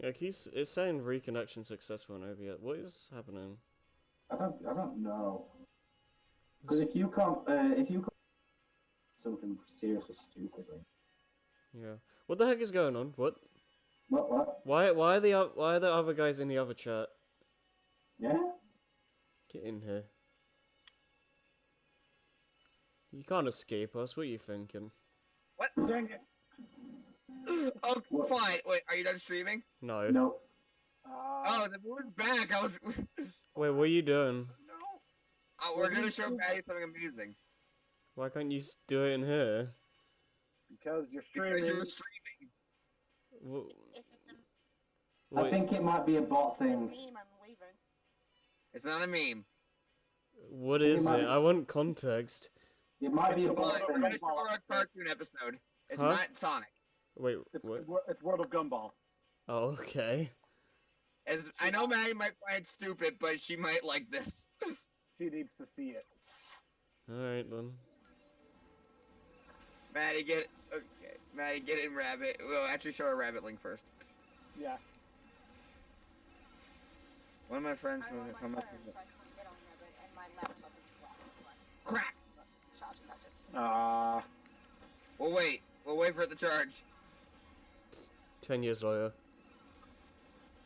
Yeah, it's saying reconnection successful on OBS. What is happening? I don't know. Because if you can't something seriously stupid. Like... Yeah. What the heck is going on? What? What? Why are the other guys in the other chat? Yeah? Get in here. You can't escape us. What are you thinking? What? Dang it. Oh, What? fine. Wait, are you done streaming? No. No. Oh, the moon's back. I was. Wait, what are you doing? No. Oh, we're gonna show Maddie something amazing. Why can't you do it in here? Because you're Because streaming. you're streaming. If it's a, I think it might be a bot it's a thing. meme, I'm leaving. It's not a meme. What It is might it? be- I want context. It might be a It's Come on, bot we're thing. gonna show our cartoon episode. It's Huh? not Sonic. Wait, It's, what? it's World of Gumball. Oh, okay. As I know Maddie might find it stupid, but she might like this. She needs to see it. Alright then. Maddie, get it. Okay, Maddie, get in Rabbit. We'll actually show a Rabbit link first. Yeah. One of my friends I'm on will my come phone, up with so I can't get on Reddit, and my laptop is flat. crap. Charging that just. We'll wait. We'll wait for it to charge. 10 years later.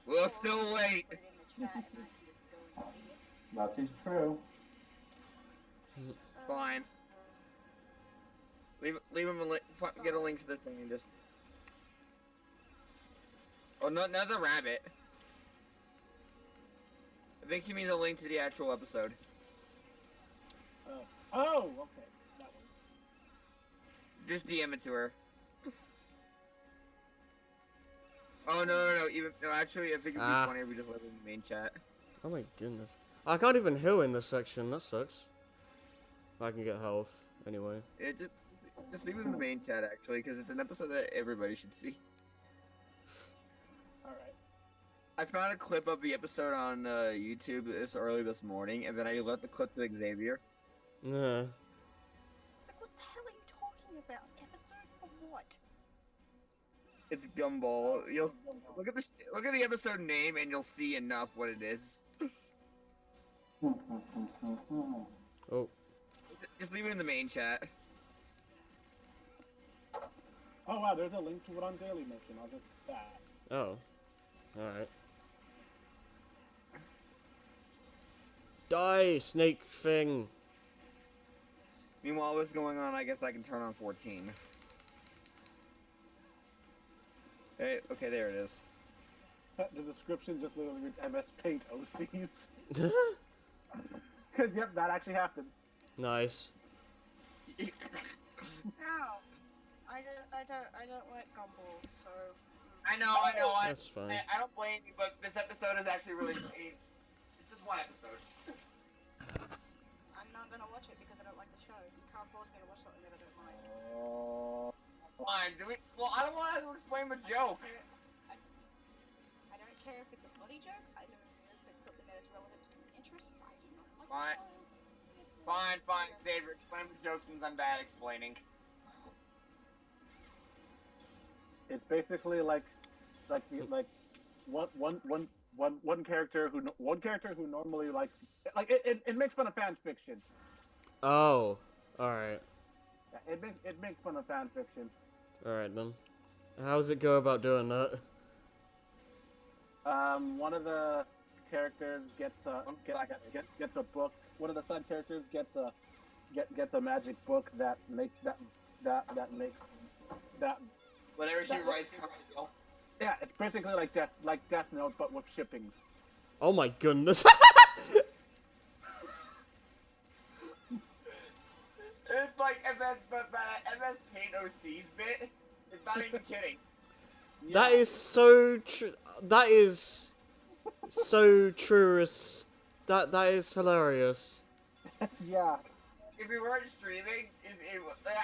We'll still wait. Put it in the chat, and I can just go and see it. That is true. Fine. Leave him a link. Get a link to the thing and just. Oh, no, not the rabbit. I think she means a link to the actual episode. Oh, okay. That one. Just DM it to her. Oh no! Actually, I think it'd be funny if we just let it in the main chat. Oh my goodness. I can't even heal in this section. That sucks. I can get health anyway. Yeah, just leave it in the main chat actually, because it's an episode that everybody should see. All right. I found a clip of the episode on YouTube early this morning, and then I let the clip to Xavier. Yeah. It's like, what the hell are you talking about? Episode of what? It's Gumball. You'll look at the episode name, and you'll see enough what it is. Oh. Just leave it in the main chat. Oh wow, there's a link to it on Daily Mission. I'll just that. Oh. Alright. Die, snake thing. Meanwhile, what's going on? I guess I can turn on 14. Hey, okay, there it is. The description just literally reads MS Paint OCs. Cause yep, that actually happened. Nice. Ow! I don't like Gumball, so. I know. That's fine. I don't blame you, but this episode is actually really. It's just one episode. I'm not gonna watch it because I don't like the show. You can't force me to watch something that I don't like. Fine, do we? Well, I don't want to explain the joke. I don't care if it's a funny joke. I don't care if it's something that is relevant to my interests. I do not like Fine. the show. Fine, David. Explain the joke since I'm bad explaining. It's basically like one character who normally likes it makes fun of fan fiction. Oh. Alright. Yeah, it makes fun of fan fiction. Alright then. How does it go about doing that? One of the characters gets a book. One of the side characters gets a magic book that makes that. Whatever she writes, come. Yeah, it's basically like Death Note, but with shippings. Oh my goodness. It's like MS Paint OC's bit. It's not even kidding. Yeah. That is so true. That is so true. That is hilarious. Yeah. If we weren't streaming,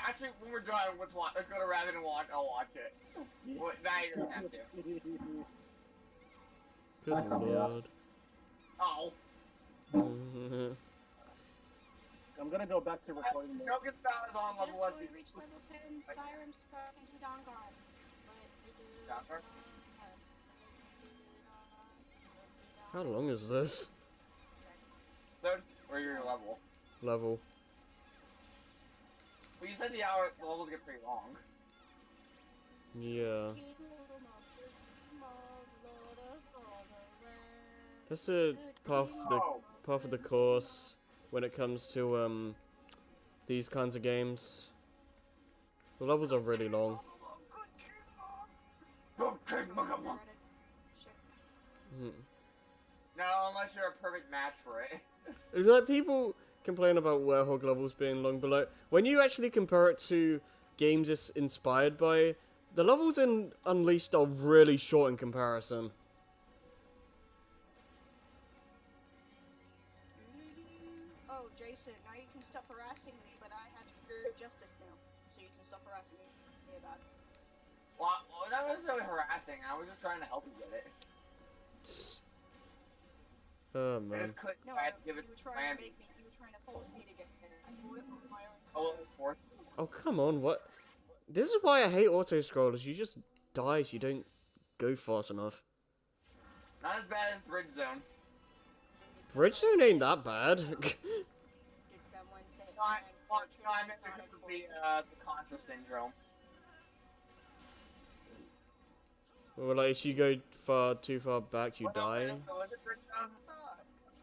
actually when we're done, let's go to Rabbit and watch. I'll watch it. Well, now you don't have to. Good I can't be lord. asked. Oh. I'm gonna go back to recording. The joke is about as on Just level so as we reach level 10, Skyrim, Spark, and Dangar. Dangar? How long is this So, or your level. level? Well, you said the levels get pretty long. Yeah. That's a part of the course when it comes to these kinds of games. The levels are really long. Mm. No, unless you're a perfect match for it. It's like people complain about Werehog levels being long, but like when you actually compare it to games it's inspired by, the levels in Unleashed are really short in comparison. Oh, Jason, now you can stop harassing me, but I have spirit of justice now, so you can stop harassing me about it. Well, that wasn't necessarily harassing. I was just trying to help you get it. Oh I man. just couldn't No, give you it were to trying to Miami. make me, you were trying to force me to get it. I bought it on my own Oh, time. fourth. Oh come on, what? This is why I hate auto scrollers. You just die if you don't go fast enough. Not as bad as Bridge Zone. Bridge Zone ain't that bad. Did someone say No, I Fortress meant Sonic because of Forces? the Contra syndrome. Or like if you go too far back, you die. Was it Bridge Zone?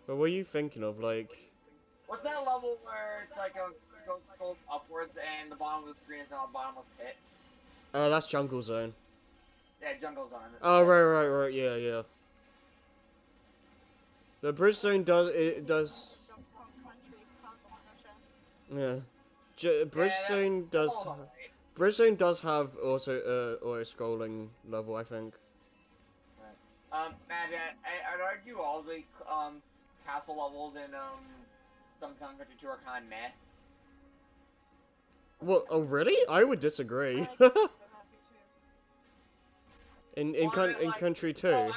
But what are you thinking of? Like, What's that level where it's like goes upwards and the bottom of the screen is now a bottomless pit? that's Jungle Zone. Yeah, Jungle Zone. Oh right, yeah. The Bridge Zone does. Donkey Kong Country, Castle Crusher. Yeah. Bridge Zone does. Right. Bridge Zone does have auto scrolling level, I think. Matt, I'd argue all the castle levels in Donkey Kong Country 2 are kind of meh. What? Oh really? I would disagree. I like it, but happy too. in Country 2. Oh, I meant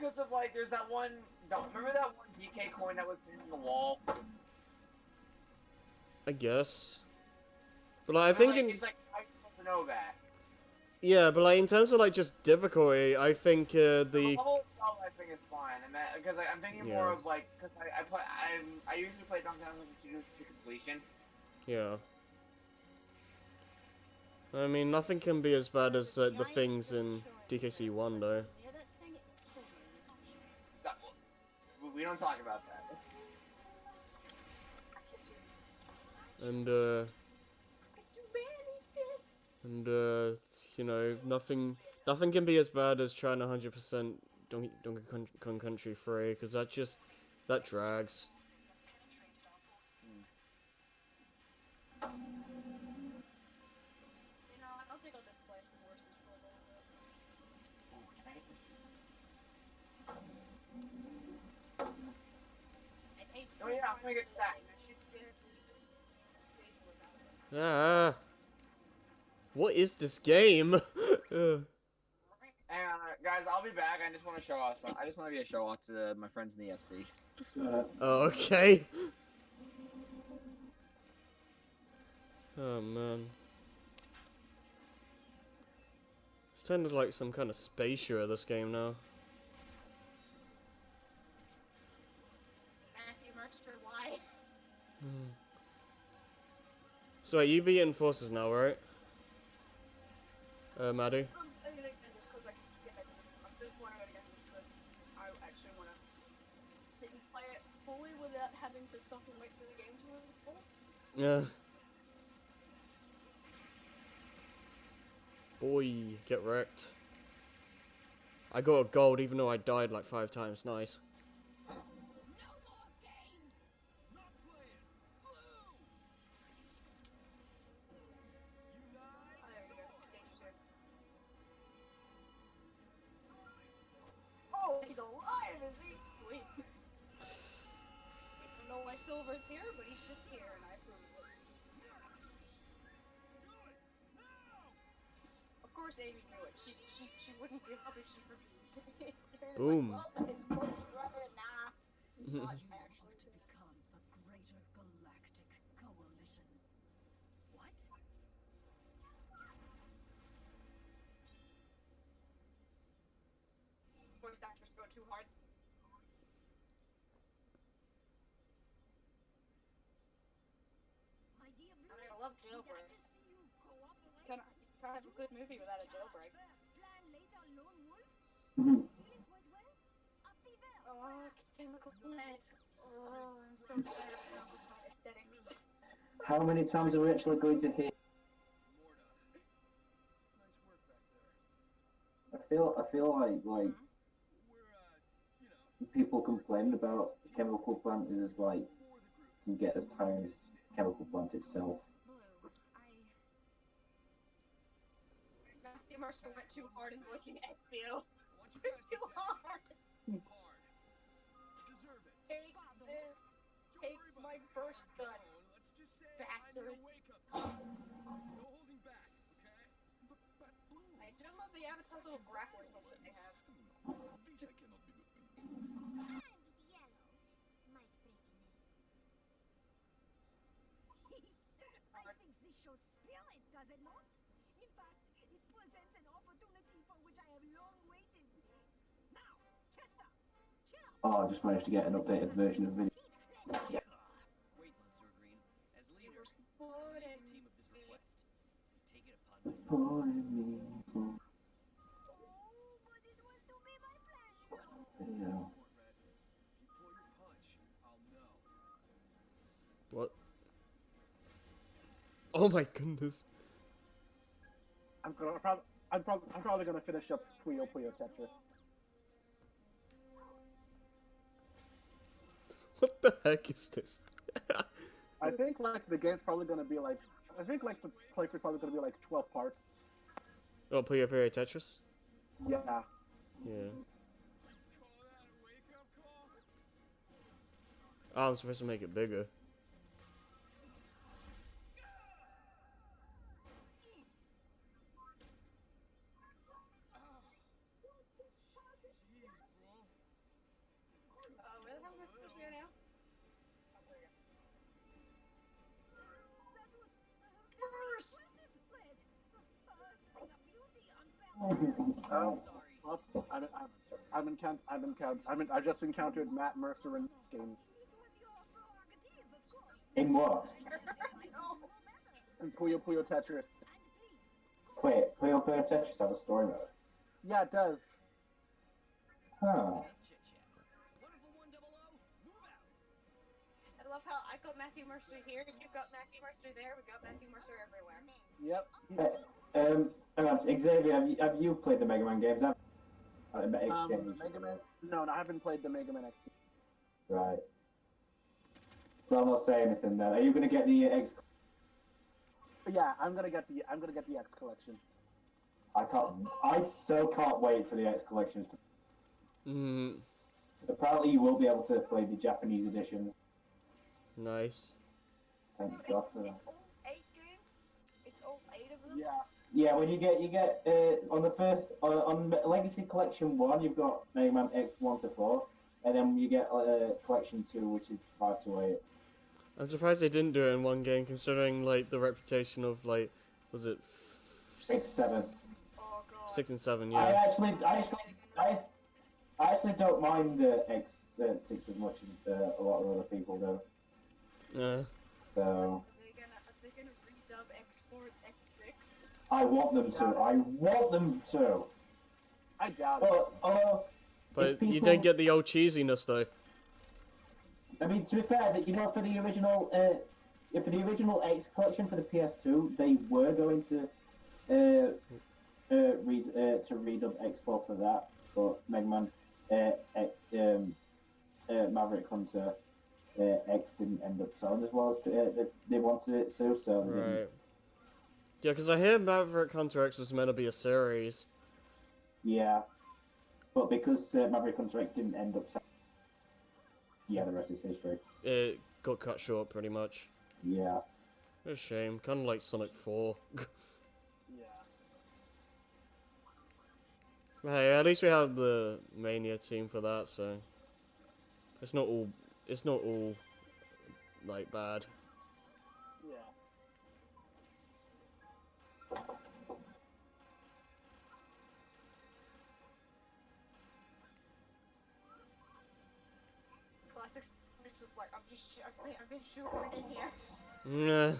because of like, there's that one. Remember that one DK coin that was in the wall? I guess. But like, I think in it's like I'm supposed to know that. yeah, but like in terms of like just difficulty, I think The the level itself, I think is fine, and that because I'm thinking more of like because I usually play Donkey Kong Country 2 to completion. yeah. I mean, nothing can be as bad as the things in DKC 1 though. You hear that thing? It will kill me. We don't talk about that. I can do And I can do anything. you know, nothing can be as bad as trying 100% Donkey Kong Country 3, because that drags. You know, I don't think I'll just play some horses for a little bit. I paid Oh yeah, I'm gonna get $4 that. for this thing. I should get days worth out of it. Ah, what is this game? And guys, I'll be back. I just want to show off. I just want to be a show off to my friends in the FC. Oh, okay. Oh man. It's turned into like some kind of space shooter, this game now. Matthew Merkster, why? So you beating forces now, right? Madhu? I'm gonna get this because I just want to get this because I actually want to sit and play it fully without having to stop and wait for the game to install. Yeah. Boy, get wrecked. I got a gold even though I died like 5 times. Nice. Oh, he's alive, is he? Sweet. We don't know why Silver's here, but he's just here, and I approve of it. Of course, Amy knew it. She wouldn't give up if she reviewed it. Boom. Like, well, it's Ghost Rider. Nah, he's not actually. To become a greater galactic coalition. What? Voice actors go too hard. love jailbreaks. Can't have a good movie without a jailbreak. Oh, chemical plant. Oh, I'm so tired of aesthetics. How many times are we actually going to hear? I feel like people complain about chemical plant is like can get as tired as chemical plant itself. Matthew Mercer went too hard in voicing SBO. Too hard. Take this. Take my burst gun, bastards. I do love the Avatar's little grappling hook that they have. I think this shows spirit, does it not? In fact, it presents an opportunity for which I have long waited. Now, Chester, chill out. Oh, I just managed to get an updated version of video. Yeah. Wait, Monsieur Green. As You leader, were supporting team of this me. request, take it upon myself. Oh, but it was to be my pleasure. Yeah. What? Oh my goodness. I'm probably gonna finish up Puyo Puyo Tetris. What the heck is this? I think like the game's probably gonna be like the playthrough's probably gonna be like 12 parts. Oh, Puyo Puyo Tetris? Yeah. Yeah. Oh, I'm supposed to make it bigger. Where the hell am I supposed to go now? First! Oh, I just encountered Matt Mercer in this game. In what? In Puyo Puyo Tetris. Wait, Puyo Puyo Tetris has a story mode. Yeah, it does. Huh. Wonderful 100, move out. I love how I got Matthew Mercer here, you've got Matthew Mercer there, we got Matthew Mercer everywhere. Yep. Hang on, Xavier, have you played the Mega Man games? X The games. Mega Man? No, I haven't played the Mega Man X. Right. So I'll not say anything then. Are you gonna get the X? Yeah, I'm gonna get the X collection. I so can't wait for the X collections. Apparently, you will be able to play the Japanese editions. Nice. Thank No, God for that. it's all 8 games. It's all 8 of them. Yeah. Yeah, when you get on the first on Legacy Collection 1, you've got Mega Man X 1 to 4, and then you get Collection 2, which is 5 to 8. I'm surprised they didn't do it in one game, considering like the reputation of like, was it 6, 7. Oh god. 6 and 7? I Yeah. actually don't mind X 6 as much as a lot of other people do. Yeah. So Are they gonna redub X4 and X6? I want them to. I want them to. I doubt it. But you don't get the old cheesiness though. I mean, to be fair, that for the original X collection for the PS2, they were going to redub X4 for that, but Mega Man Maverick Hunter X didn't end up selling as well as they wanted it to. So Right. Yeah, because I hear Maverick Hunter X was meant to be a series. yeah, but because Maverick Hunter X didn't end up selling, yeah, the rest is history. It got cut short pretty much. Yeah. What a shame. Kind of like Sonic 4. Yeah. Hey, at least we have the Mania team for that, so it's not all like bad. Yeah. Classic. It's just like I've been shoehorned in here. Nah.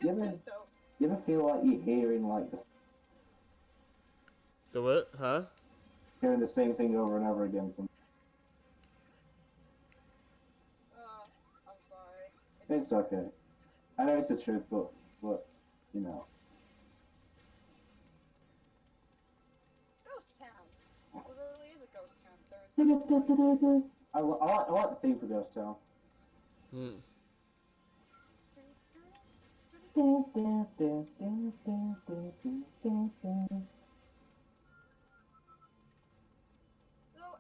you ever feel like you're hearing like The what? Huh? hearing the same thing over and over again? I'm sorry. It's okay. I know it's the truth, but you know. Ghost Town. It literally is a ghost town. I like the theme for Ghost Town. Hmm. Though,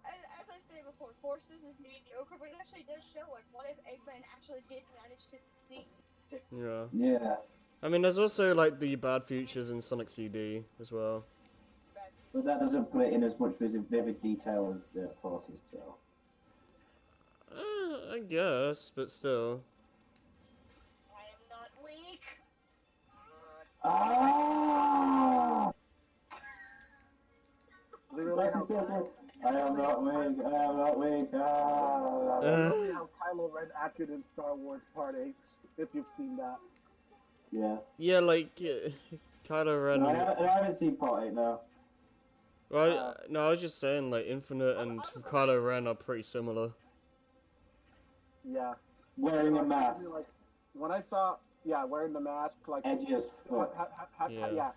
as I said before, Forces is mediocre, but it actually does show, like, what if Eggman actually did manage to succeed? Yeah. Yeah, I mean, there's also like the bad futures in Sonic CD as well. but that doesn't put it in as much vivid detail as the Forces, so. I guess, but still. I am not weak. Ah! Literally how, I am not weak. I am not weak. Ah! literally how Kylo Ren acted in Star Wars Part 8, if you've seen that. Yes. Yeah, like Kylo Ren. No, I haven't seen Part 8 now. Well, no, I was just saying like Infinite and Kylo Ren are pretty similar. Yeah. Wearing a mask. Like, when I saw, wearing the mask, like, Edgy as fuck. yeah,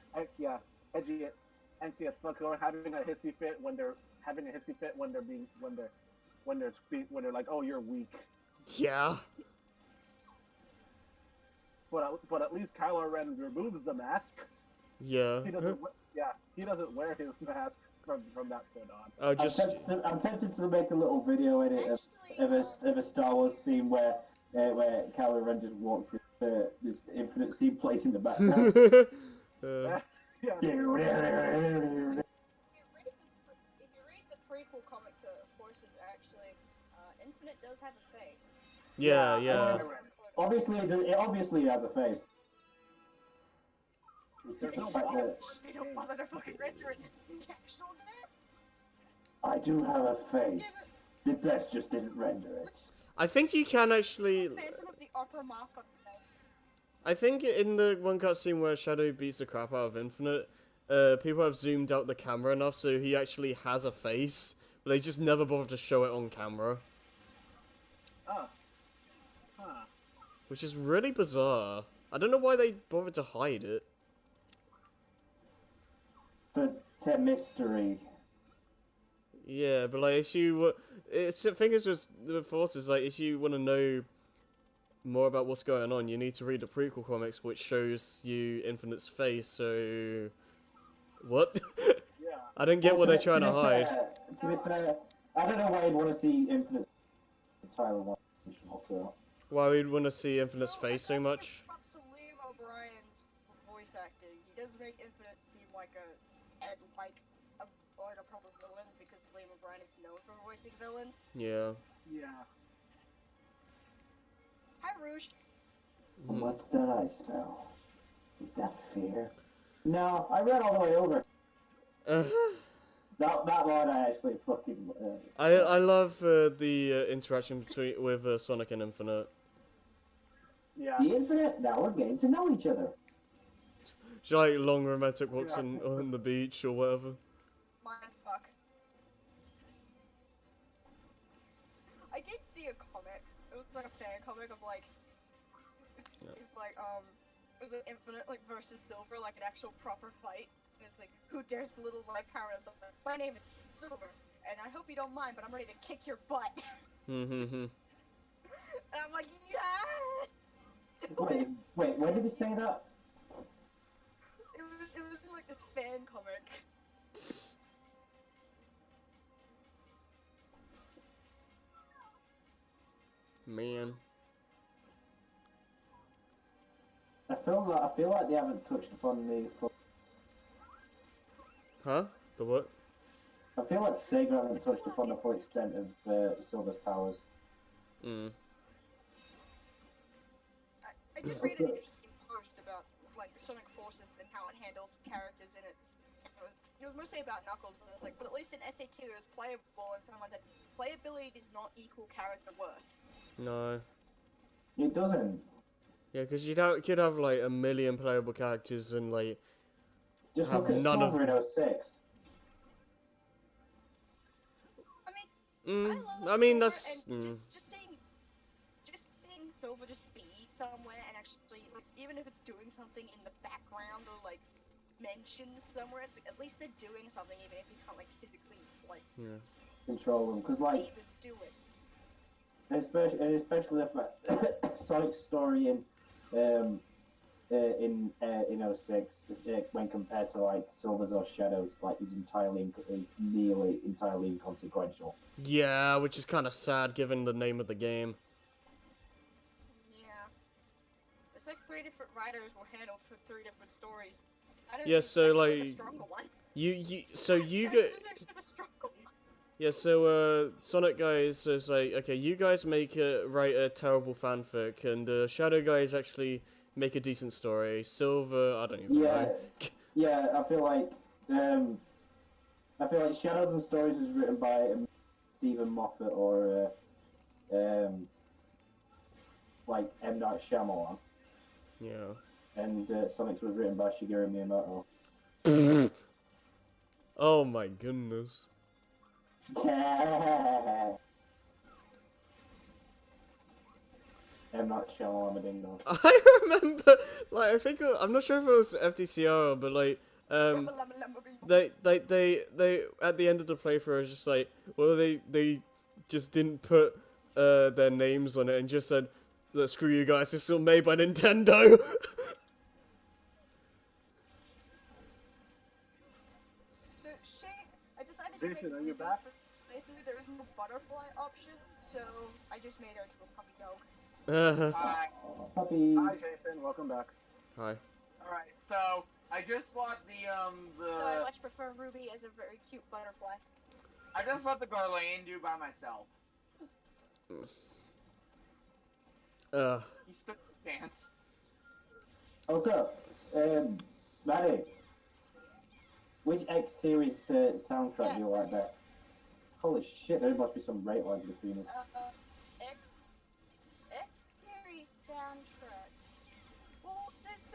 edgy, edgy as fuck, or having a hissy fit when they're like, oh, you're weak. Yeah. But at least Kylo Ren removes the mask. Yeah. He doesn't wear his mask from that point on. Oh, just. I'm tempted to make a little video edit of a Star Wars scene where Kylo Ren just walks in this Infinite theme plays in the background. If you read the prequel comic to Forces, actually, Infinite does have a face. Yeah. Obviously, it obviously has a face. They don't bother to fucking render it. Actual death. I do have a face. The devs just didn't render it. I think you can actually. Phantom of the Opera mask on his face. I think in the one cutscene where Shadow beats the crap out of Infinite, people have zoomed out the camera enough so he actually has a face, but they just never bother to show it on camera. Oh. Huh. Which is really bizarre. I don't know why they bothered to hide it. The mystery. Yeah, but like, if you, the thing is with the Forces, like, if you want to know more about what's going on, you need to read the prequel comics, which shows you Infinite's face. So, what? Yeah. I don't get what they're trying to hide. To be fair, I don't know why you'd want to see Infinite Tyler one also. Why we'd want to see Infinite's face so much? Props to Liam O'Brien's voice acting. He does make Infinite seem like a proper villain because Liam O'Brien is known for voicing villains. Yeah. Yeah. Hi, Rouge. What's that I smell? Is that fear? No, I ran all the way over. That line I actually fucking. I love the interaction with Sonic and Infinite. Yeah. See, Infinite? Now we're getting to know each other. She like long romantic walks on the beach or whatever. Mindfuck. I did see a comic. It was like a fan comic of like. It's like it was an Infinite like versus Silver, like an actual proper fight. And it's like, who dares belittle my power? Or something. My name is Silver, and I hope you don't mind, but I'm ready to kick your butt. And I'm like, yes. Wait, where did he say that? It was in like this fan comic. Man. I feel like they haven't touched upon the. Huh? The what? I feel like Sega haven't touched upon the full extent of Silver's powers. I did read an interesting post about like Sonic Forces and how it handles characters in its. It was mostly about Knuckles, but it's like, but at least in SA2 it was playable, and someone said playability does not equal character worth. No. It doesn't. Yeah, because could have like a million playable characters and like Just have look at none of Silver in them. 06. I mean, I love I mean Silver, that's and just seeing Silver just be somewhere and actually, like, even if it's doing something in the background or like mentioned somewhere, it's like, at least they're doing something, even if you can't like physically like yeah. Control them. Because, like, even do it. especially the fact Sonic's story in 06 when compared to like Silver's or Shadows, like is nearly entirely inconsequential. Yeah, which is kind of sad given the name of the game. Yeah. It's like 3 different writers were handled for 3 different stories. I don't Yeah, think so, actually like, the stronger one. You Shadows get is actually the stronger one. yeah. So Sonic guys is like, okay, you guys write a terrible fanfic, and Shadow guys actually make a decent story. Silver, I don't even know. Yeah. I feel like Shadows and Stories is written by Stephen Moffat or like M. Night Shyamalan, Yeah. and Sonic's was written by Shigeru Miyamoto. Oh my goodness. M. Night Shyamalan, ding dong. I remember, like, I'm not sure if it was FTCR, but like, they at the end of the playthrough, was just like, well, they just didn't put their names on it and just said, "Look, screw you guys, it's still made by Nintendo." So I decided Jason, to are make you back? playthrough. There was no butterfly option, so I just made her into a puppy dog. Hi. Puppy. Hi, Jason. Welcome back. Hi. Alright, so I just bought So I much prefer Ruby as a very cute butterfly. I just bought the Garlandu by myself. He stood a chance. Also, Maddie, which X series soundtrack do you like better? Holy shit, there must be some rate line between us. X series soundtrack. Well, there's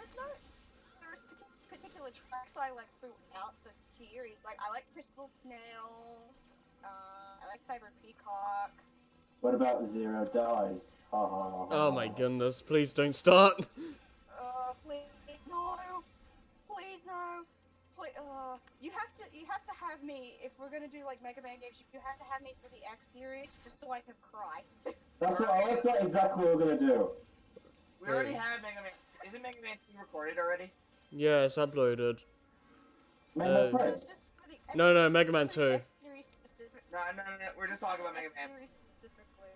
particular tracks I like throughout the series. Like I like Crystal Snail. I like Cyber Peacock. What about Zero Dies? Ha ha ha. Oh my goodness! Please don't start. Please no, please no. You have to have me if we're gonna do like Mega Man games. You have to have me for the X series just so I can cry. That's not exactly what we're gonna do. We already have Mega Man. Isn't Mega Man 2 recorded already? Yeah, it's uploaded. Mega Man 3. It's just for the X No, series, Mega Man just for the 2. X series specific. No, we're just talking about Mega X Man. series specifically.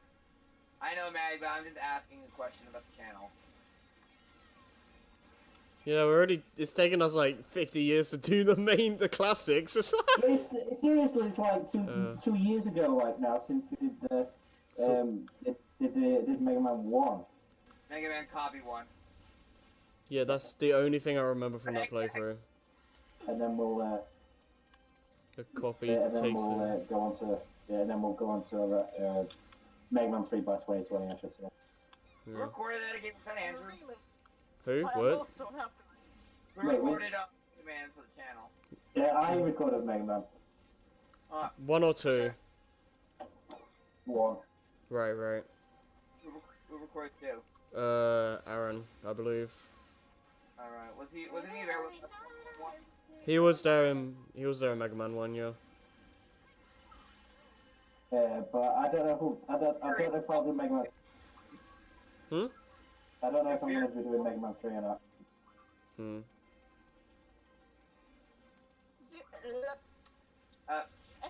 I know, Maddie, but I'm just asking a question about the channel. Yeah, it's taken us like 50 years to do the classics. Seriously, it's like 2 years ago, like now, since we did did Mega Man 1. Mega Man Copy 1. Yeah, that's the only thing I remember from that playthrough. And then we'll The copy and then takes we'll it. go on to Mega Man 3 by 2020, I should say. We Yeah. recorded that again with Andrew. Who? I What? also have to. We recorded Mega Man for the channel. Yeah, I recorded Mega Man 1 or 2? 1. Right. We recorded 2. Aaron, I believe. Alright, wasn't he there with us? He was there in Mega Man 1, yeah. But I don't know if I'll do Mega Man. Hmm? I don't know if I'm going to be doing Mega Man 3 or not.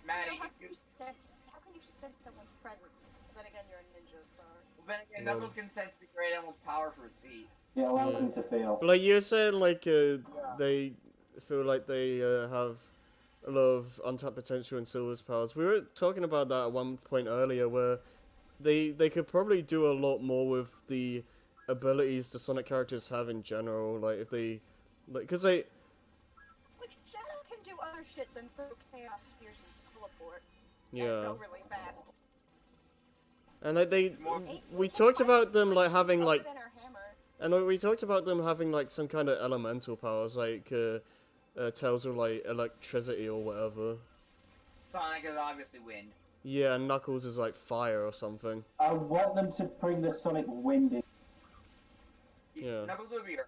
Maddie, how can you sense someone's presence? Then again, you're a ninja, so. Well, then again, Knuckles can sense the great animal's power for his feet. Yeah, allows him to feel. But like you were saying, like they feel like they have a lot of untapped potential in Silver's powers. We were talking about that at one point earlier, where they could probably do a lot more with the abilities the Sonic characters have in general. Like if they, because they. Like Shadow can do other shit than throw chaos spears and teleport. Yeah. And go really fast. And like we talked about them like having like Than her hammer. And we talked about them having like some kind of elemental powers, like Tails with like electricity or whatever. Sonic is obviously wind. Yeah, and Knuckles is like fire or something. I want them to bring the Sonic Wind in. Yeah. Knuckles would be Earth.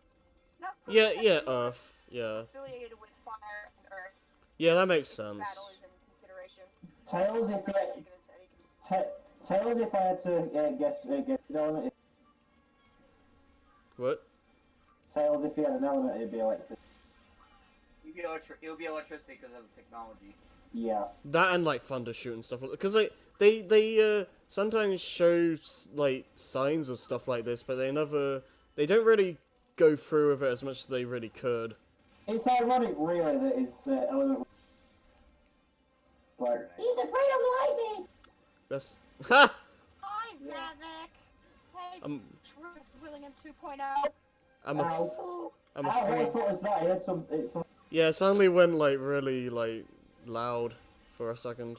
No, Yeah, it's yeah, actually Earth. Yeah. affiliated with fire and earth. Yeah, that makes If sense. battle is in consideration. Tails, if Not sticking it to any Tails, if I had to guess his element, What? Tails, if he had an element, it'd be electric. It would be electricity because of technology. Yeah. That and like thunder shoot and stuff, because like they sometimes show like signs of stuff like this, but they don't really go through with it as much as they really could. It's ironic, really, that his element. Like, he's afraid of lightning. That's ha. Hi, Zavik! Hey, I'm Truth Willingham 2.0. I'm Ow. I'm Ow, what afraid. thought was that? He had some. Yeah, it suddenly went like really like loud for a second.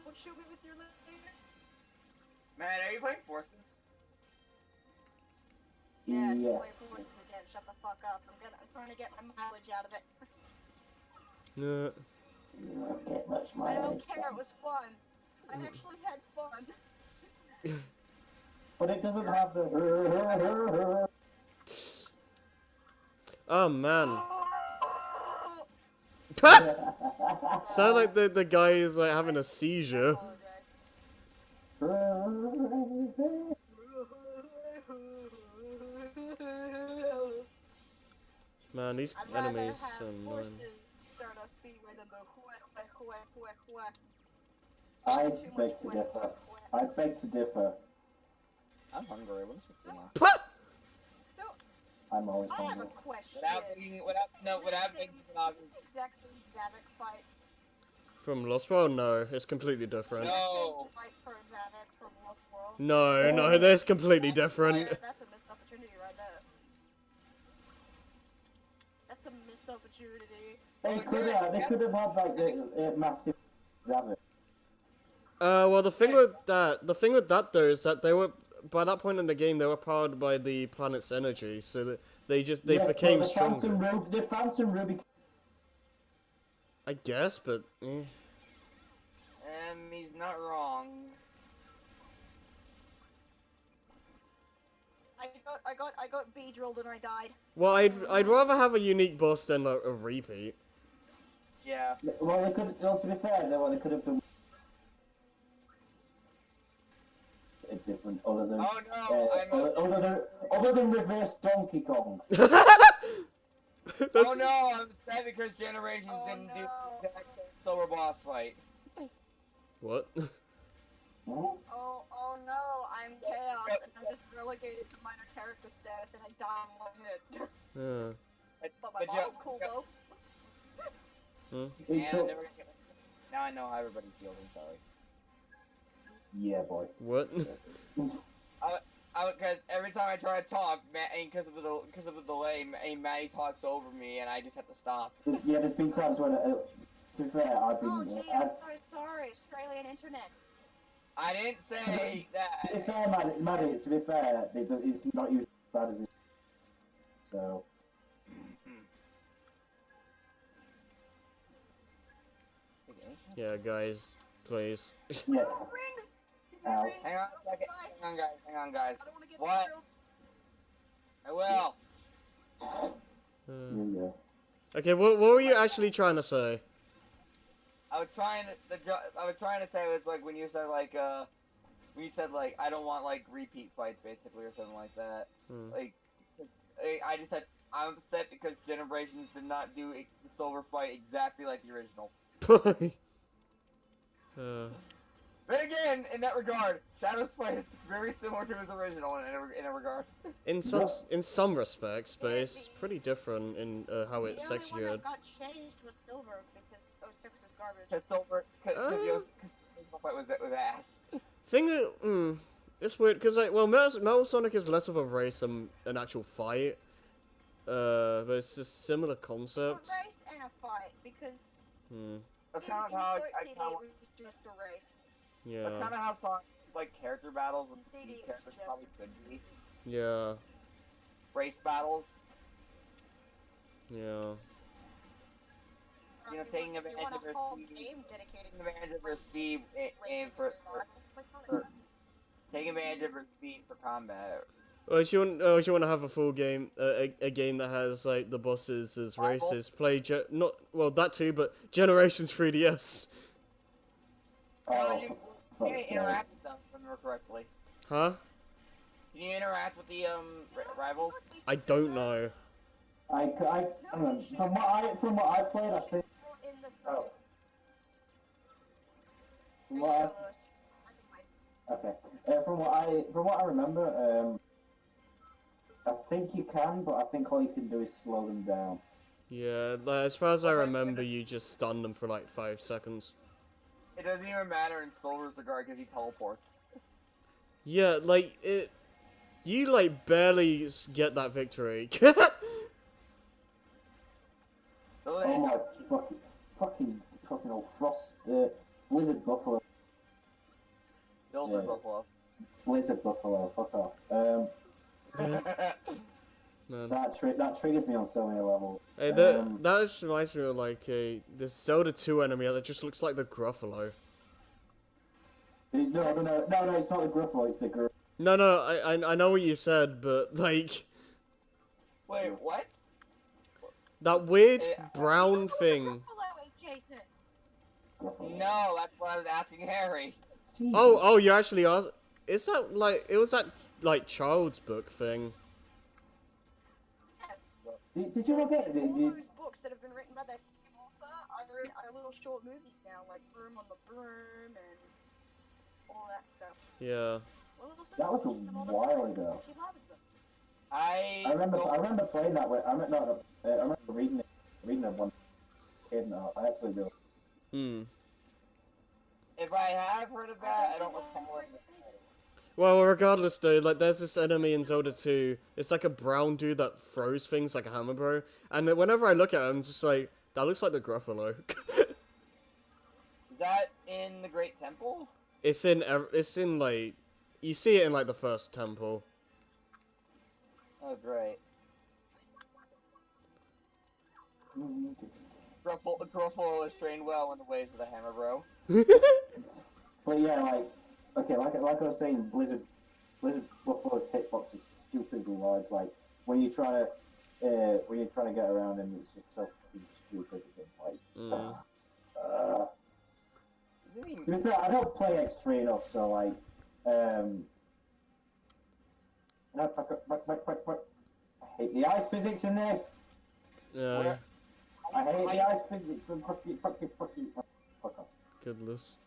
Don't shoot me with your lasers. Man, are you playing Forces? Yes, Yeah. play Forces again. Shut the fuck up. I'm trying to get my mileage out of it. Yeah. You don't get much I mileage. don't care. It was fun. I actually had fun. But it doesn't have the. Oh man. Oh, Sound like the guy is like having a I seizure. apologize. Man, these I'd rather enemies have are annoying. horses start a speedway than the hue. I Too much beg to hue, differ. hue. I beg to differ. I'm hungry. What's for dinner? So, I'm always I have a hungry. question. Without thinking Is this the exact same Zavik fight? From Lost World? No, it's completely different. No. Fight for Zavik from Lost World? No, that's completely different. That's a missed opportunity right there. That's a missed opportunity. They could have had like a massive Zavik. Well, the thing with that though is that they were by that point in the game they were powered by the planet's energy, so that they Yes, became but stronger. The Phantom Ruby. I guess, but He's not wrong. I got B-drilled and I died. well, I'd rather have a unique boss than a repeat. Yeah. Well, they could. Well, to be fair, they could have done it different, other than Oh no, other than reverse Donkey Kong. Oh no, I'm sad because Generations Oh, didn't do no. the silver boss fight. What? Oh no, I'm Chaos and I'm just relegated to minor character status and I die in one hit. Yeah. But my model's cool though. It took- Now I know how everybody feels. I'm sorry. Yeah, boy. What? Because every time I try to talk, because of the delay, Maddie talks over me, and I just have to stop. Yeah, there's been times when, to be fair, I've been. Oh gee, I'm sorry, Australian internet. I didn't say that. To be fair, Maddie, to be fair, it's not usually as bad as it. So. Yeah, guys, please. Yeah. Oh, rings! Ow. Rings! Hang on a second. Hang on, guys. I don't want to get What? B-drilled. I will. Yeah. Okay, what were you actually trying to say? I was trying to say it was like when you said like I don't want like repeat fights basically or something like that. Like I just said I'm upset because Generations did not do the silver fight exactly like the original. But again, in that regard, Shadow's fight is very similar to his original in a regard. in some respects, but it's pretty different in how it's The only one executed. that got changed was silver because 06 is garbage. Because silver fight was ass. Thing that, it's weird because like, well, Metal Sonic is less of a race than an actual fight. But it's just similar It's concept. a race and a fight because That's in kind of how Sword CD it was just a race. Yeah. That's kind of how Sonic like character battles with CD these is characters just- probably could be. Yeah. race battles. Yeah. You know, taking advantage want of a their whole speed, game dedicated taking to advantage of their racing, speed racing and for Play Sonic. taking advantage of their speed for combat. Well, if you want to have a full game, a game that has like the bosses as races, play not well that too, but Generations 3DS. No, Oh, you for can't fuck's sake. interact with them, if I remember correctly. Huh? Can you interact with the rivals? I don't know. From what I played, I think. Oh. From what okay. From what I remember, I think you can, but I think all you can do is slow them down. Yeah, like, as far as I remember, you just stun them for like 5 seconds. It doesn't even matter in Silver's regard because he teleports. Yeah, like it. You like barely get that victory. So Oh my fucking old Frost, Blizzard Buffalo. Bills are Buffalo. Blizzard Buffalo, fuck off. Man. That triggers me on so many levels. Hey, that just reminds me of like this Zelda 2 enemy that just looks like the Gruffalo. No, it's not the Gruffalo, it's the Gruffalo. No, I know what you said, but like Wait, what? that weird brown thing. No, that's what I was asking Harry. Oh, you actually asked. Is that like it was that like child's book thing? Yes. Did you not get it? All those books that have been written by that same author are little short movies now, like Broom on the Broom and all that stuff. Yeah. That was a while ago. She loves them. I remember playing that. I remember reading it one kid. No, I actually do. Hmm. If I have heard of that, I don't recall it. Well, regardless, though, like there's this enemy in Zelda 2. It's like a brown dude that throws things like a hammer bro. And whenever I look at him, I'm just like, that looks like the Gruffalo. Is that in the Great Temple? It's in like, you see it in like the first temple. Oh, great. Gruffalo is trained well in the ways of the hammer bro. But yeah, like I was saying, Blizzard Buffalo's hitbox is stupidly large. Like when you're trying to get around him, it's just so fucking stupid. It's like, to be fair, I don't play X3 enough, so like, no, fuck. I hate the ice physics in this. Yeah. I hate the ice physics and fuck off. Goodness.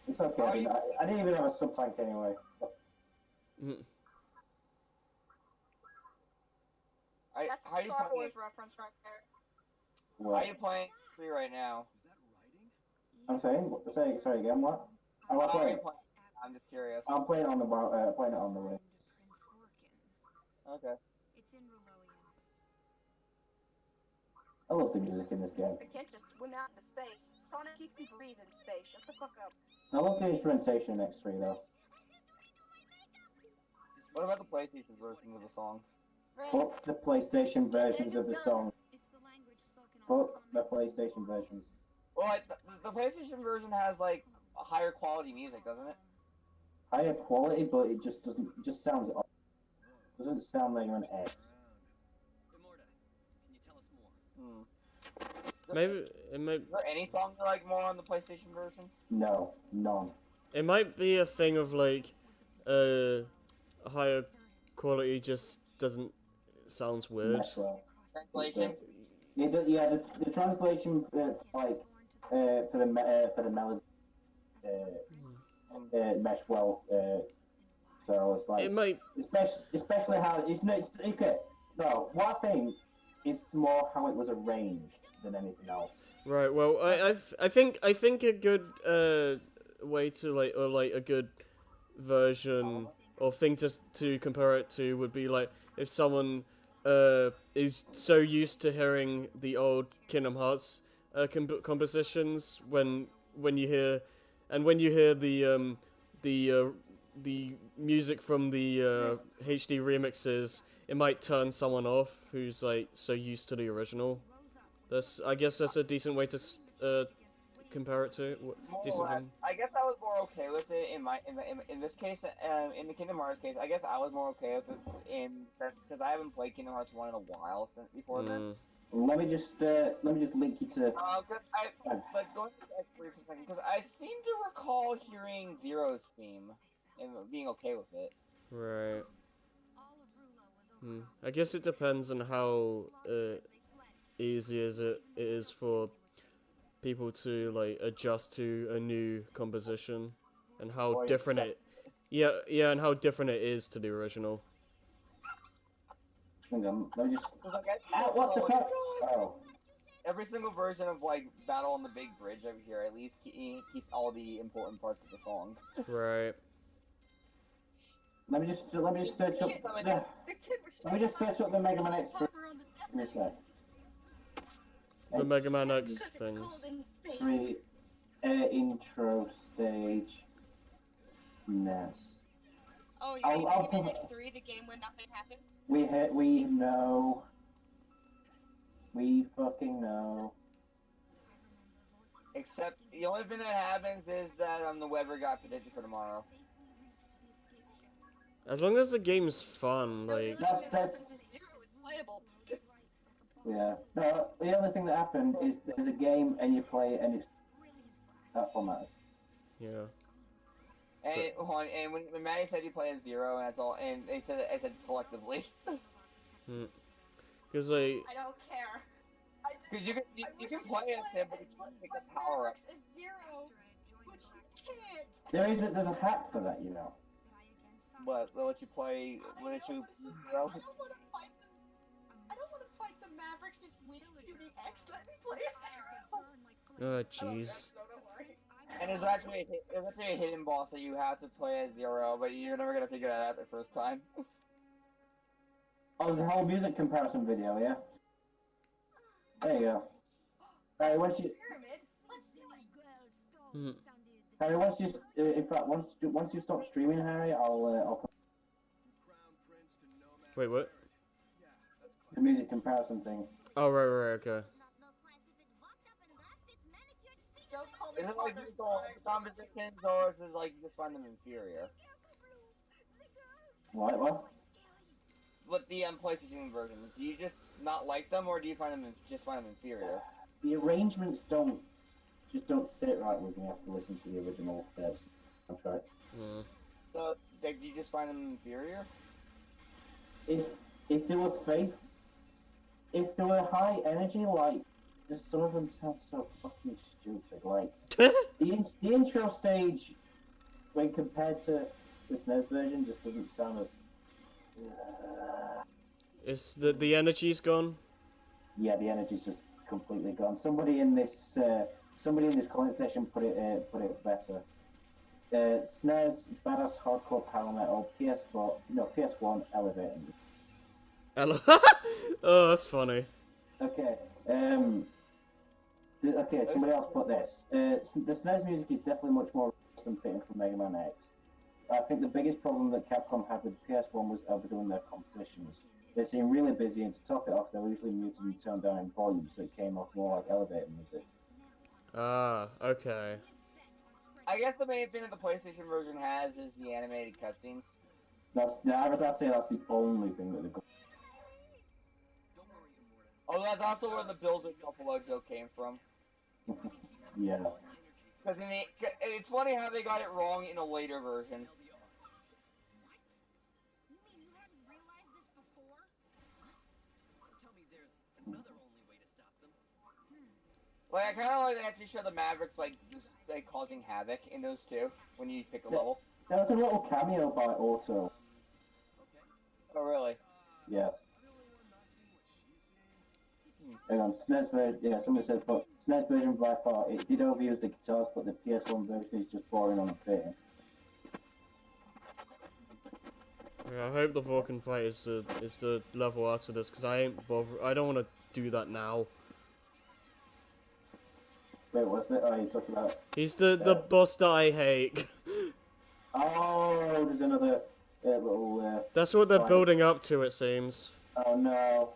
It's okay. I didn't even have a sub tank anyway. So. That's a Star Wars reference right there. What? How are you playing 3 right now? I'm saying. Sorry again. What? How am I playing? I'm just curious. I'm playing on the way. Okay. It's in Rololia. I love the music in this game. I can't just swim out into space. Sonic, you can breathe in space. Shut the fuck up. I love the instrumentation in X3 though. What about the PlayStation versions of the songs? Right. Fuck the PlayStation versions of the song. It's the language spoken on Fuck the PlayStation versions. Well, like, the PlayStation version has like a higher quality music, doesn't it? Higher quality, but it just doesn't. It just sounds off. Doesn't sound like you're an X. Immorta, can you tell us more? Maybe it might. Is there any song you like more on the PlayStation version? No, none. It might be a thing of like, higher quality just doesn't sounds weird. That's well. Translation? Yeah, the translation for the melody mesh well. So it's like It might. especially how it's okay. No, what I think is more how it was arranged than anything else. Right. Well, I think a good way to like a good version or thing to compare it to would be like if someone is so used to hearing the old Kingdom Hearts compositions when you hear the music from the HD remixes, it might turn someone off who's like so used to the original. I guess that's a decent way to compare it to. More Decent or less. thing. I guess I was more okay with it in this case. In the Kingdom Hearts case, I guess I was more okay with it because I haven't played Kingdom Hearts 1 in a while since before then. Let me just link you to. But going to X3 for a second, because I seem to recall hearing Zero's theme and being okay with it. Right. I guess it depends on how easy it is for people to like adjust to a new composition, and how different it. Yeah, and how different it is to the original. Hang on, let me just. What the fuck? Oh. Every single version of like Battle on the Big Bridge over here at least keeps all the important parts of the song. Right. Let me just search up. Let me just search up the Mega Man X. Give me a sec. The Mega Man X things. 3 intro stage. SNES. Oh, yeah, you mean in X3, the game where nothing happens? We know. We fucking know. Except the only thing that happens is that the weather got predicted for tomorrow. As long as the game's fun, like. That's Zero is playable. Yeah. No, the only thing that happened is there's a game and you play it and it's. That's what matters. Yeah. And when Maddie said you play as Zero, and that's all, and I said selectively. Because like. I don't care. Because you can play as him, but it's like a power up. As Zero, but you can't. There's a hack for that, you know. What? They'll let you play. Will let you Zero? I don't want to fight them. I don't want to fight the Mavericks. Just weak cutie X. Let me play Zero. Oh jeez. And there's actually a hidden boss that you have to play as Zero, but you're never gonna figure that out the first time. Oh, there's a whole music comparison video, yeah? There you go. Harry, once you... Pyramid. Let's do it. Harry, once you... in fact, once you stop streaming, Harry, I'll put... Wait, what? The music comparison thing. Oh, right, okay. Don't call me Is it like musical compositions, or is it like you just find them inferior? What? With the PlayStation versions, do you just not like them, or do you find them inferior? The arrangements don't sit right with me after listening to the original first. That's right. So, do you just find them inferior? If they were if they were high energy, like, just some of them sound so fucking stupid. Like the intro stage, when compared to the SNES version, just doesn't sound as. Is the energy's gone? Yeah, the energy's just completely gone. Somebody in this comment section put it better. SNES Badass Hardcore Power Metal PS1 Elevator. Oh, that's funny. Okay. Somebody else put this. The SNES music is definitely much more than fitting for Mega Man X. I think the biggest problem that Capcom had with PS1 was overdoing their compositions. They seemed really busy, and to top it off, they were usually muted and turned down in volume, so it came off more like elevator music. Ah, okay. I guess the main thing that the PlayStation version has is the animated cutscenes. I'd say that's the only thing that they've got. Oh, that's also where the Bills of Buffalo joke came from. Yeah. Because it's funny how they got it wrong in a later version. You mean you hadn't realized this before? Tell me there's another only way to stop them. Like, I kind of like they actually show the Mavericks, like, just, like, causing havoc in those two, when you pick a level. There was a little cameo by Auto. Oh, really? Yes. Hang on, SNES version, yeah, somebody said, but SNES version by far, it did overuse the guitars, but the PS1 version is just boring on fitting. Yeah, I hope the Vulcan fight is the level after this, because I don't want to do that now. Wait, what's it? Oh, you're talking about... He's the boss that I hate. Oh, there's another... little. That's what they're Right. building up to, it seems. Oh no!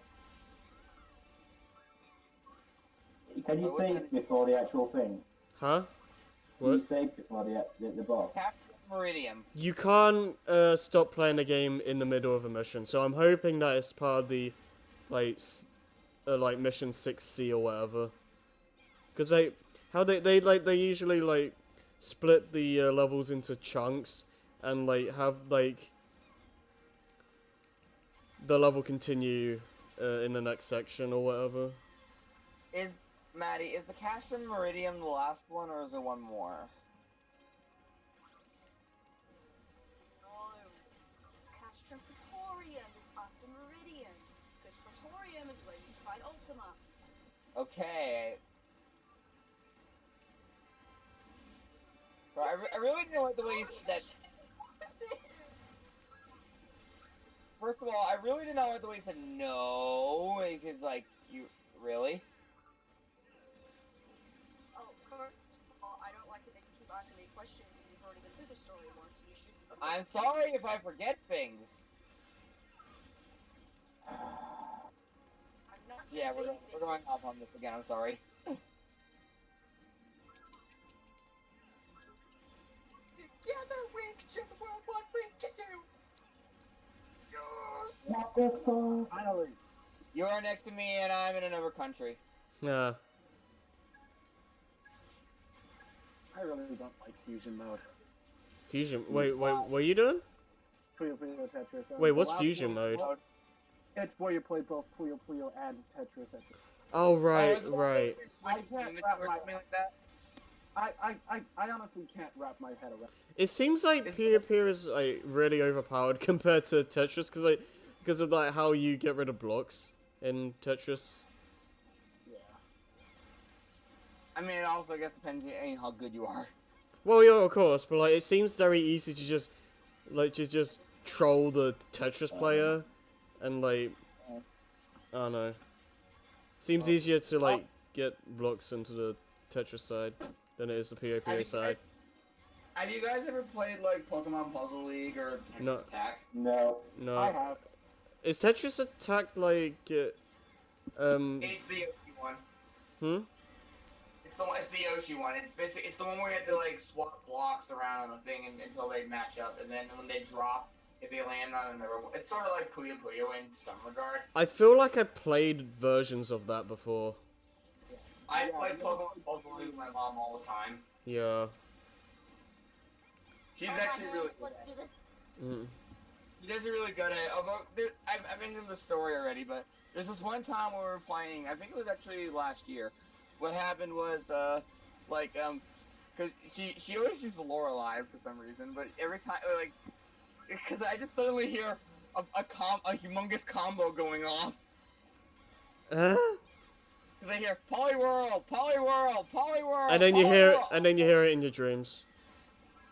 Can you What was save that? before the actual thing? Huh? Can you What? save before the boss? Captain Meridian. You can't stop playing the game in the middle of a mission, so I'm hoping that it's part of the like mission 6C or whatever. Because they usually like split the levels into chunks and like have like the level continue in the next section or whatever. Is Maddie, is the Castrum Meridian the last one, or is there one more? No. Castrum Praetorium is after Meridian. Because Praetorium is where you find Ultima. Okay. Bro, I really didn't like the way you said that. First of all, I really did not like the way you said no. Because, like, you really? Oh, first of all, I don't like it that you keep asking me questions and you've already been through the story once. You should. I'm sorry if I forget things. I'm not Yeah, we're convincing. going off on this again. I'm sorry. Together we can show the world what we can do. Yes. What the fuck? Finally. You are next to me, and I'm in another country. Yeah. I really don't like fusion mode. Fusion. Wait, what are you doing? Puyo Puyo Tetris. Wait, what's The last fusion one- mode? It's where you play both Puyo Puyo and Tetris. Oh right, is it right. I can't wrap or my something like that. I honestly can't wrap my head around. It seems like peer-to-peer is like really overpowered compared to Tetris, because of like how you get rid of blocks in Tetris. Yeah. I mean, it also, I guess, depends on how good you are. Well, yeah, of course, but like it seems very easy to just troll the Tetris player, and like I don't know. Seems easier to like get blocks into the Tetris side than it is the PoP side. Have you guys ever played, like, Pokemon Puzzle League or Tetris No. Attack? No. I No, have. is Tetris Attack like It's the Yoshi one. It's the Yoshi one. It's basically, it's the one where you have to, like, swap blocks around on the thing until they match up, and then when they drop, if they land on another one, it's sort of like Puyo Puyo in some regard. I feel like I played versions of that before. I play Pokemon Puzzle League with my mom all the time. Yeah. She's Oh my actually God, really let's good do at it. this. Mm. You guys are really good at it. Although, I've been into the story already, but there's this one time where we were playing, I think it was actually last year. What happened was, cause she always used the Lorelei for some reason, but every time, like, cause I just suddenly hear a humongous combo going off. Huh? Cause I hear Poliwhirl, Poliwhirl, Poliwhirl, And then you hear Poliwhirl. it in your dreams.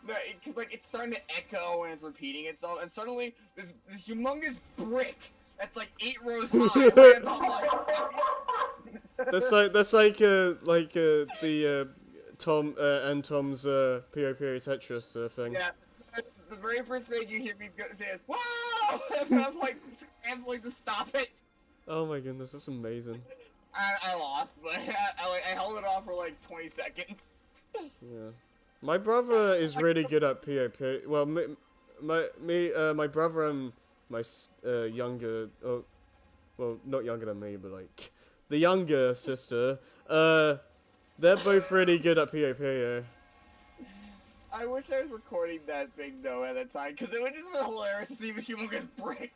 No, cause like it's starting to echo and it's repeating itself, and suddenly this humongous brick that's like 8 rows high lands on my. That's like the Tom and Tom's Puyo Puyo Tetris thing. Yeah, the very first thing you hear me say is "Whoa!" and I'm like to stop it. Oh my goodness, that's amazing. I lost, but I held it off for like 20 seconds. Yeah. My brother is really good at Puyo Puyo. Well, my brother and my younger, well, not younger than me, but like the younger sister, they're both really good at Puyo Puyo. I wish I was recording that thing though at the time, because it would just been hilarious to see the humongous brick.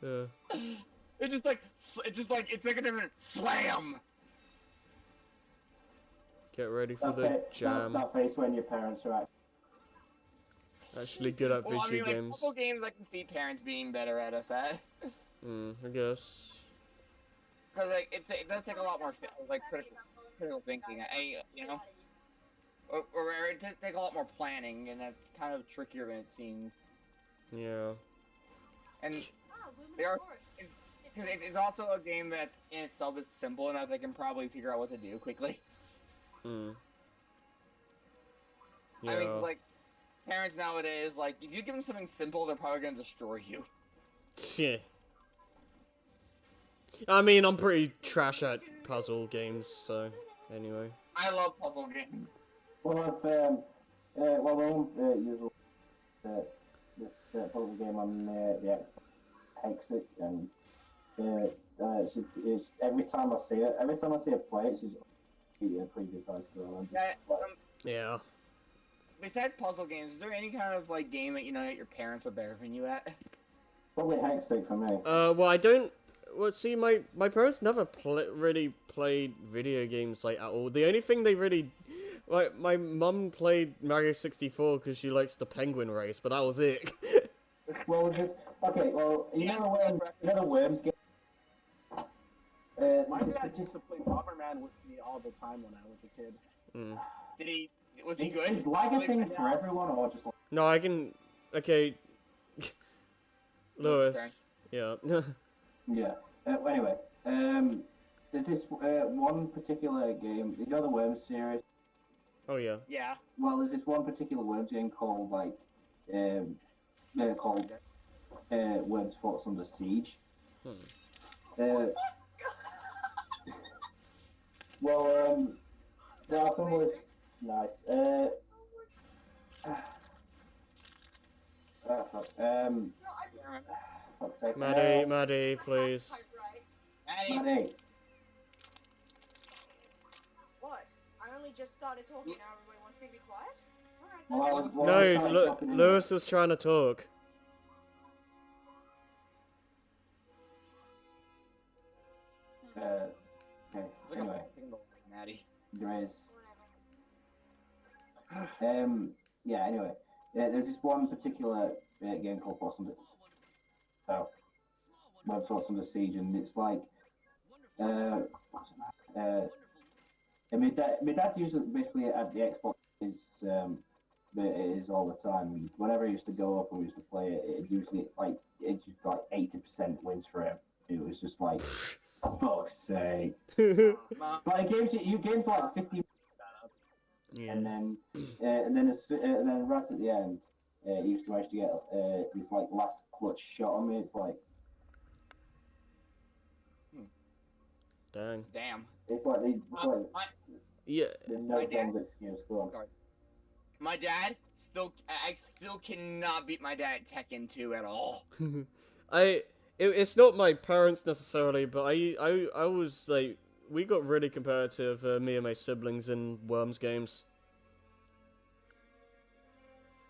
Yeah. It's like a different slam. Get ready for the jam. That face when your parents are Actually good at Well, I video mean, games. like, couple games I can see parents being better at us at. I guess. Because like it does take a lot more like critical thinking. Or it does take a lot more planning, and that's kind of trickier than it seems. Yeah. And Ah, they are, Luminous because it's also a game that's in itself is simple enough they can probably figure out what to do quickly. Yeah. I mean, 'cause, like parents nowadays, like, if you give them something simple, they're probably gonna destroy you. Yeah. I mean, I'm pretty trash at puzzle games, so anyway. I love puzzle games. Well, my mum usually this puzzle game on the Xbox hates it, and it's, every time I see her play it, she's a previous high school. And Yeah, Yeah. besides puzzle games, is there any kind of, like, game that you know that your parents are better than you at? probably hectic for me. Well, I don't. Well, see, my parents never really played video games like at all. The only thing they really, like, my mum played Mario 64 because she likes the Penguin Race, but that was it. Well, it's just okay. Well, you know the worms game. My dad used to play Bomberman with me all the time when I was a kid. Mm. Did he? Was he good? Is lag a thing for everyone, or just like? No, I can. Okay. Lewis. Okay. Yeah. Yeah. Anyway, there's this one particular game. You know the Worms series. Oh yeah. Yeah. Well, there's this one particular Worms game called Worms Forts Under Siege. Well, the album was nice. Fuck. Fuck's sake. Maddie, please. Maddie. Maddie. What? I only just started talking now. Everybody wants me to be quiet? Well, Alright, I was- then. well, I No, started talking anyway. Lewis is trying to talk. Okay. Look Anyway, at Maddie. there is. Whatever. Yeah. Anyway, there's this one particular game called Force Under. Force Under Siege, and it's like. And my dad usually basically at the Xbox is all the time. And whenever he used to go up and we used to play it, it's just like 80% wins for him. It was just like, for fuck's sake. Mom, It's like games for like 50, Yeah. and then right at the end, he used to manage to get this like last clutch shot on me. It's like Dang. damn. it's like Yeah. the no bombs excuse. Go on. My dad I still cannot beat my dad at Tekken 2 at all. It's not my parents necessarily, but I was like, we got really competitive, me and my siblings in Worms games.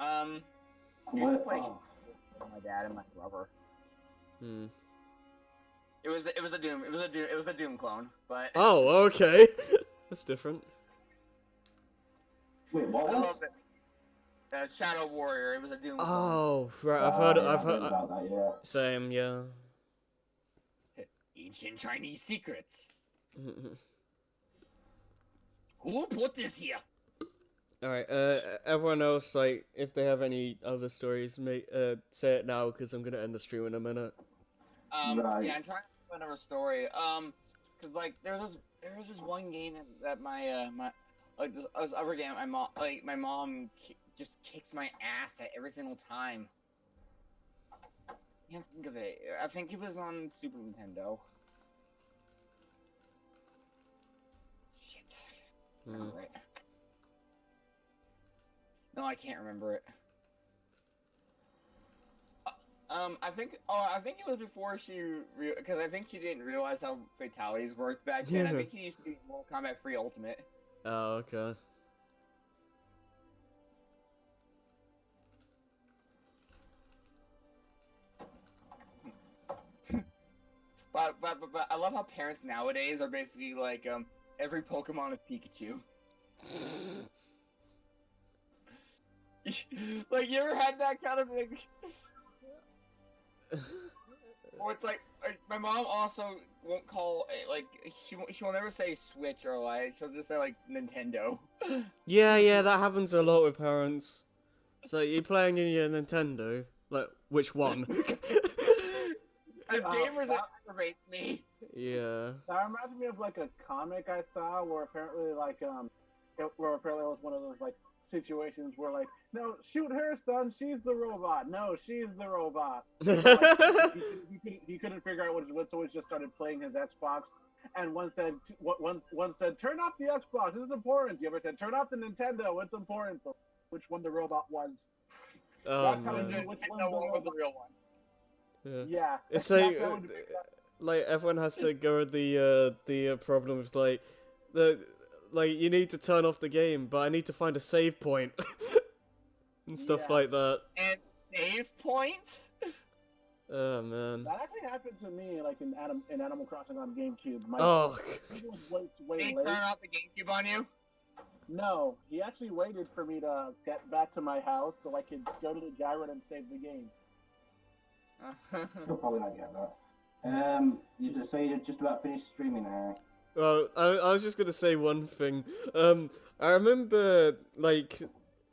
I used to play with my dad and my brother. Hmm. It was a Doom clone, but Oh, okay. That's different. Wait, what I was? love it. Shadow Warrior. It was a Doom clone. Oh, right. Yeah, I've heard about that. Yeah. same, yeah. Ancient Chinese secrets. Who put this here? Alright, everyone else, like, if they have any other stories, say it now, because I'm gonna end the stream in a minute. Right. Yeah, I'm trying to find another story. Cause like there was this one game that my this other game my mom just kicks my ass at every single time. I can't think of it. I think it was on Super Nintendo. Shit. Remember it. No, I can't remember it. I think it was before because I think she didn't realize how fatalities worked back then. I think she used to be Mortal Kombat 3 Ultimate. Oh, okay. But I love how parents nowadays are basically like, every Pokemon is Pikachu. Like, you ever had that kind of like... Or it's like my mom also won't call like she will never say Switch or like she'll just say like Nintendo. Yeah, that happens a lot with parents. So you're playing in your Nintendo? Like, which one? As gamers, it aggravates me. Yeah. That reminds me of like a comic I saw where apparently like it was one of those like situations where like, no, shoot her, son. She's the robot. No, she's the robot. He couldn't figure out what it was, so he just started playing his Xbox. And one said, turn off the Xbox. This is important. The other said, turn off the Nintendo. It's important. So which one the robot was? Oh That's how we man. knew which one No the one was the robot. real one. Yeah. Yeah. It's that's like how we figured out. like everyone has to go with the problems like you need to turn off the game, but I need to find a save point and stuff Yeah. like that. And save point? Oh man. That actually happened to me, like in Animal Crossing on GameCube. My Oh. he was way Did he late. turn off the GameCube on you? No, he actually waited for me to get back to my house so I could go to the gyro and save the game. You'll probably not get that. You just say you're just about finished streaming now. Well, I was just gonna say one thing. I remember like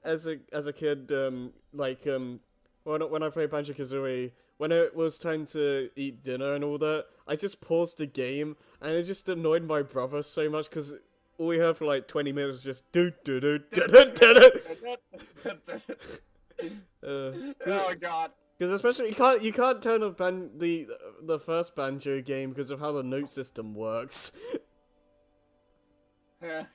as a kid, when I played Banjo-Kazooie, when it was time to eat dinner and all that, I just paused the game, and it just annoyed my brother so much because all we heard for like 20 minutes was just do do do do do do do. Oh god. Because especially you can't turn off the first Banjo game because of how the note system works. But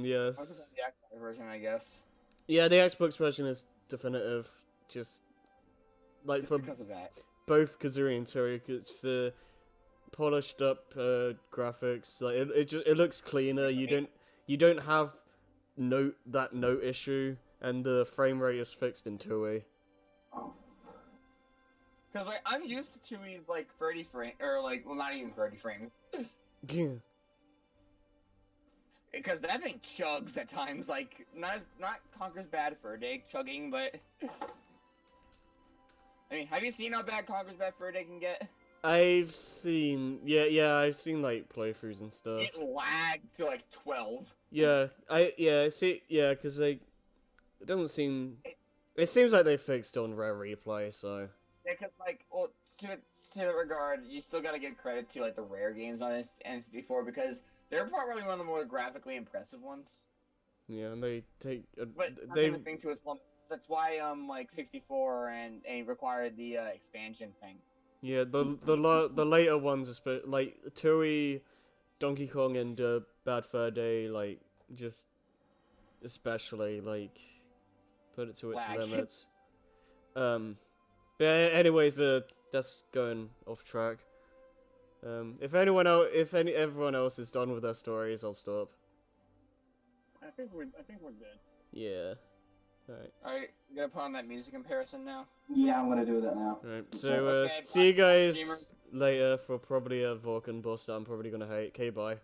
yes. I'll just have the Xbox version, I guess. Yeah, the Xbox version is definitive. Just like Just for because of that. both Kazooie and Terry, it's polished up graphics. Like it looks cleaner. You don't have that note issue, and the frame rate is fixed in 2E. Because like I'm used to 2E's like 30 frame or like well not even 30 frames. Yeah. Because that thing chugs at times, like not Conker's Bad Fur Day chugging, but I mean, have you seen how bad Conker's Bad Fur Day can get? I've seen I've seen like playthroughs and stuff. It lags to like 12. Yeah, because like it doesn't seem. It seems like they fixed on Rare Replay, so. Yeah, because like well, to that regard, you still gotta give credit to like the Rare games on N64 because they're probably one of the more graphically impressive ones. Yeah, and they take. But they. thing to its limits. That's why like 64 and required the expansion thing. Yeah, the later ones, like Tui, Donkey Kong, and Bad Fur Day, like just especially like put it to its Lag. limits. But anyways, that's going off track. If everyone else is done with their stories, I'll stop. I think we're good. Yeah. Alright. Alright, you gonna put on that music comparison now? Yeah, I'm gonna do that now. Alright, so Okay, see you bye, guys gamers. later for probably a Vulcan boss that I'm probably gonna hate. Okay, bye.